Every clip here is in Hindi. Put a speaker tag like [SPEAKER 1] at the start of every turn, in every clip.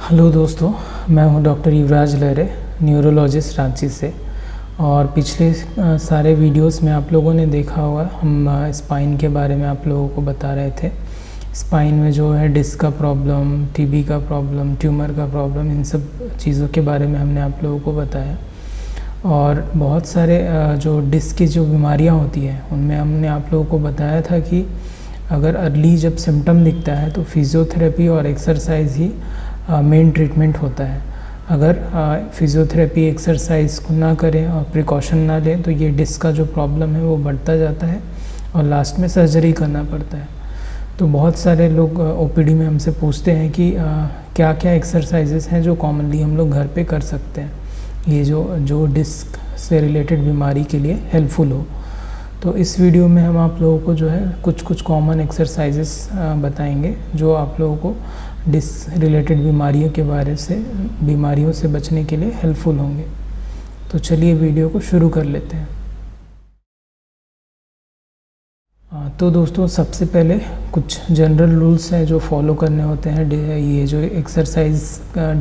[SPEAKER 1] हेलो दोस्तों, मैं हूं डॉक्टर युवराज लहरे, न्यूरोलॉजिस्ट रांची से। और पिछले सारे वीडियोस में आप लोगों ने देखा होगा, हम स्पाइन के बारे में आप लोगों को बता रहे थे। स्पाइन में जो है डिस्क का प्रॉब्लम, टीबी का प्रॉब्लम, ट्यूमर का प्रॉब्लम, इन सब चीज़ों के बारे में हमने आप लोगों को बताया। और बहुत सारे जो डिस्क की जो बीमारियाँ होती हैं उनमें हमने आप लोगों को बताया था कि अगर अर्ली जब सिम्टम दिखता है तो फिज़ियोथेरेपी और एक्सरसाइज ही मेन ट्रीटमेंट होता है। अगर फिज़ियोथेरेपी एक्सरसाइज को ना करें और प्रिकॉशन ना लें तो ये डिस्क का जो प्रॉब्लम है वो बढ़ता जाता है और लास्ट में सर्जरी करना पड़ता है। तो बहुत सारे लोग ओपीडी में हमसे पूछते हैं कि क्या क्या एक्सरसाइजेस हैं जो कॉमनली हम लोग घर पे कर सकते हैं, ये जो डिस्क से रिलेटेड बीमारी के लिए हेल्पफुल हो। तो इस वीडियो में हम आप लोगों को जो है कुछ कॉमन एक्सरसाइजेस बताएंगे जो आप लोगों को डिस्क रिलेटेड बीमारियों से बचने के लिए हेल्पफुल होंगे। तो चलिए वीडियो को शुरू कर लेते हैं। तो दोस्तों, सबसे पहले कुछ जनरल रूल्स हैं जो फॉलो करने होते हैं ये जो एक्सरसाइज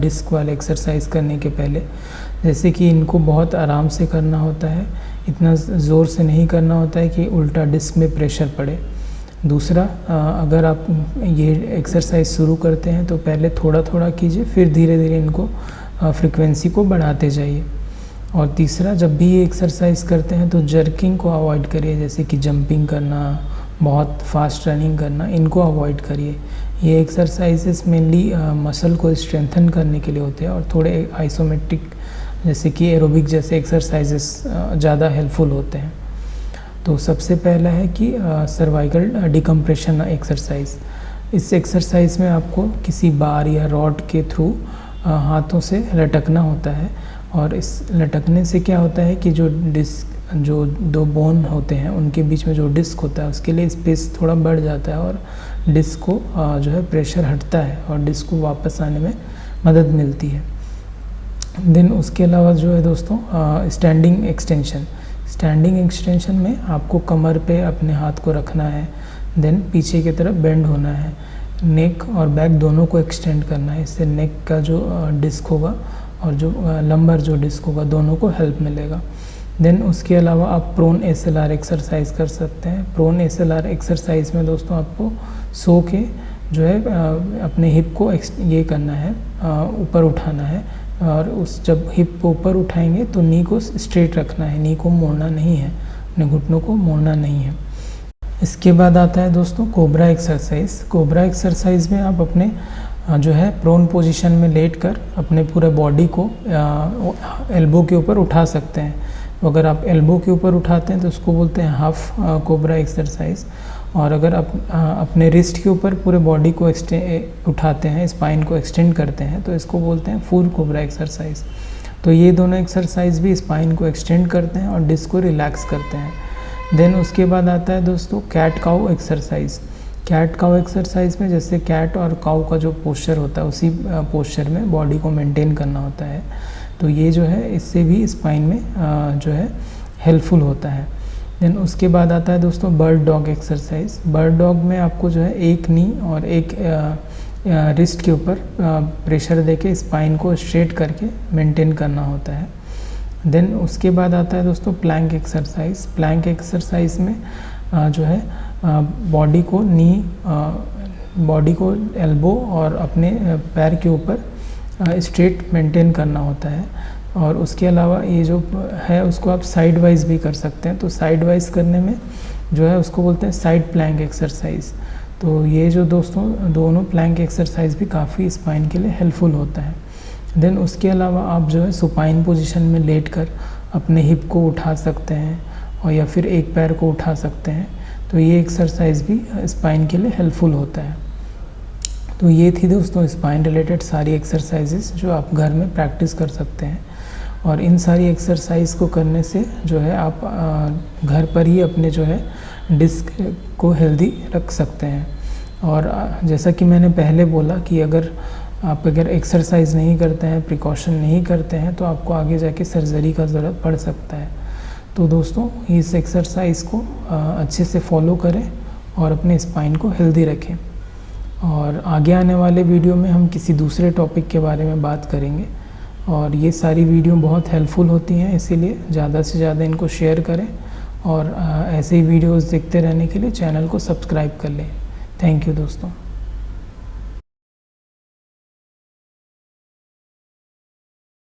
[SPEAKER 1] डिस्क वाले एक्सरसाइज करने के पहले। जैसे कि इनको बहुत आराम से करना होता है, इतना ज़ोर से नहीं करना होता है कि उल्टा डिस्क में प्रेशर पड़े। दूसरा, अगर आप ये एक्सरसाइज शुरू करते हैं तो पहले थोड़ा थोड़ा कीजिए, फिर धीरे धीरे इनको फ्रिक्वेंसी को बढ़ाते जाइए। और तीसरा, जब भी ये एक्सरसाइज करते हैं तो जर्किंग को अवॉइड करिए, जैसे कि जंपिंग करना, बहुत फास्ट रनिंग करना, इनको अवॉइड करिए। ये एक्सरसाइजेस मेनली मसल को स्ट्रेंथन करने के लिए होते हैं और थोड़े आइसोमेट्रिक जैसे कि एरोबिक जैसे एक्सरसाइजेस ज़्यादा हेल्पफुल होते हैं। तो सबसे पहला है कि सर्वाइकल डिकम्प्रेशन एक्सरसाइज। इस एक्सरसाइज में आपको किसी बार या रॉड के थ्रू हाथों से लटकना होता है। और इस लटकने से क्या होता है कि जो दो बोन होते हैं उनके बीच में जो डिस्क होता है उसके लिए स्पेस थोड़ा बढ़ जाता है और डिस्क को जो है प्रेशर हटता है और डिस्क को वापस आने में मदद मिलती है। देन उसके अलावा जो है दोस्तों, स्टैंडिंग एक्सटेंशन में आपको कमर पे अपने हाथ को रखना है, देन पीछे की तरफ बेंड होना है, नेक और बैक दोनों को एक्सटेंड करना है। इससे नेक का जो डिस्क होगा और जो लंबर जो डिस्क होगा दोनों को हेल्प मिलेगा। देन उसके अलावा आप प्रोन एसएलआर एक्सरसाइज कर सकते हैं। प्रोन एसएलआर एक्सरसाइज में दोस्तों आपको सो के जो है अपने हिप को ये करना है, ऊपर उठाना है। और जब हिप को ऊपर उठाएंगे तो नी को स्ट्रेट रखना है, नी को मोड़ना नहीं है, अपने घुटनों को मोड़ना नहीं है। इसके बाद आता है दोस्तों कोबरा एक्सरसाइज। कोबरा एक्सरसाइज में आप अपने जो है प्रोन पोजीशन में लेटकर अपने पूरे बॉडी को एल्बो के ऊपर उठा सकते हैं। अगर आप एल्बो के ऊपर उठाते हैं तो उसको बोलते हैं हाफ कोबरा एक्सरसाइज। और अगर आप अपने रिस्ट के ऊपर पूरे बॉडी को उठाते हैं, स्पाइन को एक्सटेंड करते हैं, तो इसको बोलते हैं फुल कोबरा एक्सरसाइज। तो ये दोनों एक्सरसाइज भी स्पाइन को एक्सटेंड करते हैं और डिस्क को रिलैक्स करते हैं। देन उसके बाद आता है दोस्तों cat cow exercise. Cat cow exercise में जैसे कैट और काउ का जो पोस्चर होता है उसी पोस्चर में बॉडी को मेंटेन करना होता है। तो ये जो है इससे भी स्पाइन में जो है हेल्पफुल होता है। देन उसके बाद आता है दोस्तों bird dog exercise. Bird dog में आपको जो है एक नी और एक रिस्ट के ऊपर प्रेशर देके स्पाइन को स्ट्रेट करके मेंटेन करना होता है। देन उसके बाद आता है दोस्तों प्लैंक एक्सरसाइज। प्लैंक एक्सरसाइज में जो है बॉडी को एल्बो और अपने पैर के ऊपर स्ट्रेट मेंटेन करना होता है। और उसके अलावा ये जो है उसको आप साइड वाइज भी कर सकते हैं। तो साइड वाइज करने में जो है उसको बोलते हैं साइड प्लैंक एक्सरसाइज। तो ये जो दोस्तों दोनों प्लैंक एक्सरसाइज भी काफ़ी स्पाइन के लिए हेल्पफुल होता है। देन उसके अलावा आप जो है सुपाइन पोजीशन में लेटकर अपने हिप को उठा सकते हैं और या फिर एक पैर को उठा सकते हैं। तो ये एक्सरसाइज भी स्पाइन के लिए हेल्पफुल होता है। तो ये थी दोस्तों स्पाइन रिलेटेड सारी एक्सरसाइजेस जो आप घर में प्रैक्टिस कर सकते हैं। और इन सारी एक्सरसाइज को करने से जो है आप घर पर ही अपने जो है डिस्क को हेल्दी रख सकते हैं। और जैसा कि मैंने पहले बोला कि अगर एक्सरसाइज नहीं करते हैं, प्रिकॉशन नहीं करते हैं, तो आपको आगे जाके सर्जरी का ज़रूरत पड़ सकता है। तो दोस्तों इस एक्सरसाइज को अच्छे से फॉलो करें और अपने स्पाइन को हेल्दी रखें। और आगे आने वाले वीडियो में हम किसी दूसरे टॉपिक के बारे में बात करेंगे। और ये सारी वीडियो बहुत हेल्पफुल होती हैं, इसीलिए ज़्यादा से ज़्यादा इनको शेयर करें और ऐसे ही वीडियोस देखते रहने के लिए चैनल को सब्सक्राइब कर लें। थैंक यू दोस्तों।